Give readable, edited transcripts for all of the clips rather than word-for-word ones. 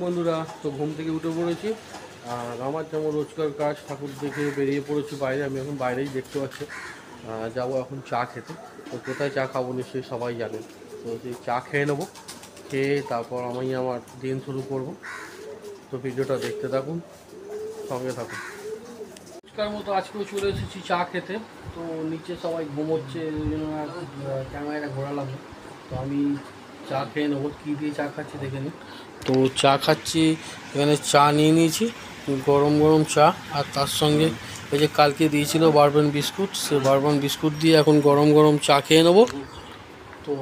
বন্ধুরা, তো ঘুম থেকে উঠে পড়েছি। আর আমার যেমন রোজকার কাজ, ঠাকুর দেখে বেরিয়ে পড়েছি বাইরে। আমি এখন বাইরেই দেখতে পাচ্ছি। যাবো এখন চা খেতে। তো কোথায় চা খাবো নিশ্চয়ই সবাই জানেন। তো সেই চা খেয়ে নেবো, খেয়ে তারপর আমি আমার দিন শুরু করব। তো ভিডিওটা দেখতে থাকুন, সঙ্গে থাকুন। রোজকার মতো আজকেও চলে এসেছি চা খেতে। তো নিচে সবাই ঘুমোচ্ছে, ওই জন্য ক্যামেরাটা ঘোরালাম না। তো আমি চা খেয়ে নেবো। কী দিয়ে চা খাচ্ছি দেখে নিই। তো চা খাচ্ছি, এখানে চা নিয়ে নিয়েছি, গরম গরম চা। আর তার সঙ্গে ওই যে কালকে দিয়েছিল বারবন বিস্কুট, সে বারবন বিস্কুট দিয়ে এখন গরম গরম চা খেয়ে নেবো। তো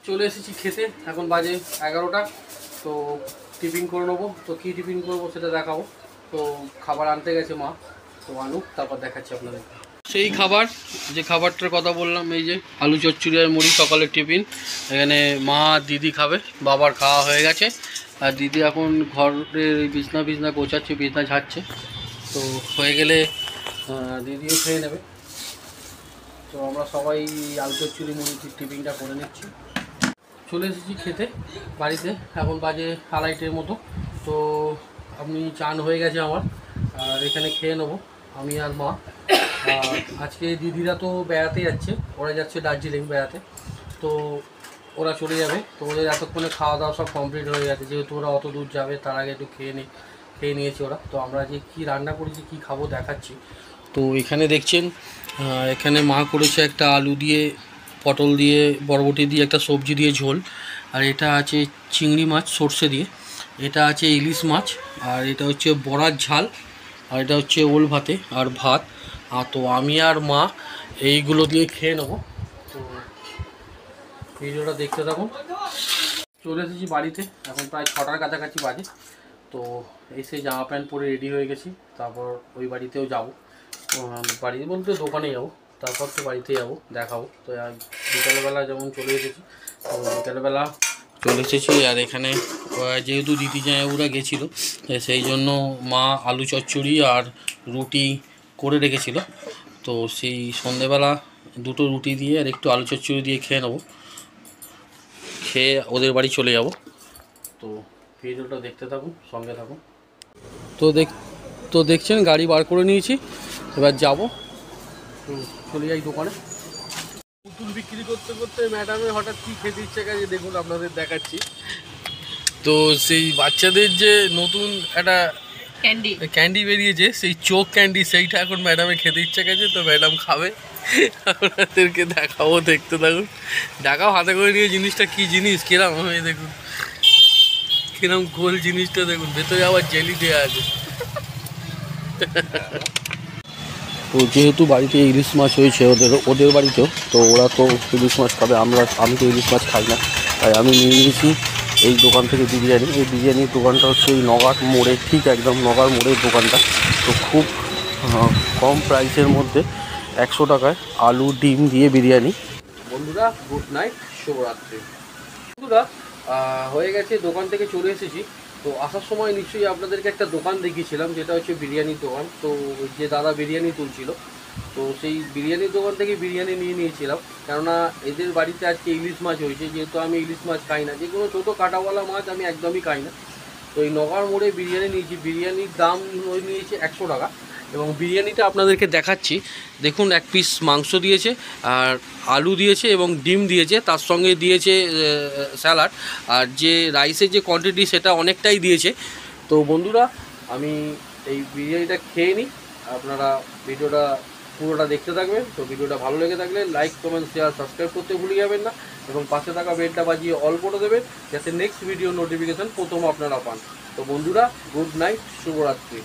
চলে এসেছি খেতে, এখন বাজে 11টা। তো টিফিন করে নেবো। তো কী টিফিন করবো সেটা দেখাবো। তো খাবার আনতে গেছে মা, তো আনুক, তারপর দেখাচ্ছি আপনাদের। সেই খাবার, যে খাবারটার কথা বললাম, এই যে আলু চচ্চড়ি আর মুড়ি সকালের টিফিন। এখানে মা দিদি খাবে, বাবার খাওয়া হয়ে গেছে। আর দিদি এখন ঘরের বিছনা গোছাচ্ছে, বিছনা ঝাড়ছে। তো হয়ে গেলে দিদিও খেয়ে নেবে। তো আমরা সবাই আলু চচ্চড়ি মুড়ি টিফিনটা করে নিচ্ছি। চলে এসেছি খেতে বাড়িতে, এখন বাজে 2:30 মতো। তো আপনি চান হয়ে গেছে আমার, আর এখানে খেয়ে নেবো আমি আর মা। আজকে দিদিরা তো বেড়াতে যাচ্ছে, ওরা যাচ্ছে দার্জিলিং বেড়াতে। তো ওরা চলে যাবে। তো ওদের এতক্ষণে খাওয়া দাওয়া সব কমপ্লিট হয়ে গেছে, যেহেতু ওরা অত দূর যাবে তার আগে একটু খেয়ে নিয়েছে ওরা। তো আমরা যে কী রান্না করেছি, কী খাবো দেখাচ্ছি। তো এখানে দেখছেন, এখানে মা করেছে একটা আলু দিয়ে, পটল দিয়ে, বরবটি দিয়ে একটা সবজি দিয়ে ঝোল। আর এটা আছে চিংড়ি মাছ সর্ষে দিয়ে, এটা আছে ইলিশ মাছ, আর এটা হচ্ছে বড়ার ঝাল, আর এটা হচ্ছে ওল ভাতে আর ভাত। তো আমি আর মা এইগুলো দিয়ে খেয়ে নেবো। তো ভিডিওটা দেখতে থাকুন। চলে এসেছি বাড়িতে, এখন প্রায় 6টার কাছাকাছি বাজে। তো এসে জামা প্যান্ট পরে রেডি হয়ে গেছি। তারপর ওই বাড়িতেও যাব, বাড়িতে বলতে দোকানে যাব, তারপর তো বাড়িতে যাব, দেখাবো। তো বিকালবেলা যেমন চলে এসেছি, তো বিকালবেলা চলে এসেছি। আর এখানে যেহেতু দিদি জামাইবাবুরা গেছিলো, সেই জন্য মা আলু চচ্চড়ি আর রুটি করে রেখেছিল। তো সেই সন্ধেবেলা দুটো রুটি দিয়ে আর একটু আলু চচ্চড়ি দিয়ে খেয়ে নেবো, খেয়ে ওদের বাড়ি চলে যাব। তো ভিডিওটা দেখতে থাকুন, সঙ্গে থাকুন। তো দেখছেন গাড়ি বার করে নিয়েছি, এবার যাব। তো চলে যাই দোকানে। পুতুল বিক্রি করতে করতে ম্যাডামের হঠাৎ কী খেতে ইচ্ছে গেছে দেখুন, আপনাদের দেখাচ্ছি। তো সেই বাচ্চাদের যে নতুন একটা ক্যান্ডি বেরিয়েছে, সেই চোখ ক্যান্ডি, সেইটা এখন ম্যাডামের খেতে ইচ্ছে গেছে। তো ম্যাডাম খাবে, আপনাদেরকে দেখাবো, দেখতে থাকুন। দেখাও হাতে করে নিয়ে জিনিসটা কী জিনিস, কিরম হয়ে দেখুন, কিরম গোল জিনিসটা দেখুন, ভেতরে আবার জেলি দেওয়া আছে। তো যেহেতু বাড়িতে ইলিশ মাছ হয়েছে ওদের বাড়িতেও, তো ওরা তো ইলিশ মাছ খাবে, আমি তো ইলিশ মাছ খাই না। তাই আমি নিয়ে নিয়েছি এই দোকান থেকে বিরিয়ানি। এই বিরিয়ানির দোকানটা হচ্ছে এই নগার মোড়ে, ঠিক একদম নগার মোড়ের দোকানটা। তো খুব কম প্রাইসের মধ্যে 100 টাকায় আলু ডিম দিয়ে বিরিয়ানি। বন্ধুরা গুড নাইট, শুভরাত্রি। বন্ধুরা হয়ে গেছে, দোকান থেকে চলে এসেছি। তো আসার সময় নিশ্চয়ই আপনাদেরকে একটা দোকান দেখিয়েছিলাম, যেটা হচ্ছে বিরিয়ানির দোকান। তো যে দাদা বিরিয়ানি তুলছিল, তো সেই বিরিয়ানির দোকান থেকে বিরিয়ানি নিয়ে নিয়েছিলাম। কেননা এদের বাড়িতে আজকে ইলিশ মাছ হয়েছে, যেহেতু আমি ইলিশ মাছ খাই না, যে কোনো ছোটো কাঁটাওয়ালা মাছ আমি একদমই খাই না। তো এই নগার মোড়ে বিরিয়ানি নিয়েছি, বিরিয়ানির দাম নিয়েছে 100 টাকা। এবং বিরিয়ানিটা আপনাদেরকে দেখাচ্ছি, দেখুন 1 পিস মাংস দিয়েছে, আর আলু দিয়েছে এবং ডিম দিয়েছে, তার সঙ্গে দিয়েছে স্যালাড। আর যে রাইসের যে কোয়ান্টিটি সেটা অনেকটাই দিয়েছে। তো বন্ধুরা আমি এই বিরিয়ানিটা খেয়ে নিই, আপনারা ভিডিওটা পুরোটা দেখতে থাকবেন। তো ভিডিওটা ভালো লেগে থাকলে লাইক, কমেন্ট, শেয়ার, সাবস্ক্রাইব করতে ভুলে যাবেন না। এবং পাশে থাকা বেলটা বাজিয়ে অল করে দেবেন, যাতে নেক্সট ভিডিও নোটিফিকেশান প্রথম আপনারা পান। তো বন্ধুরা গুড নাইট, শুভরাত্রি।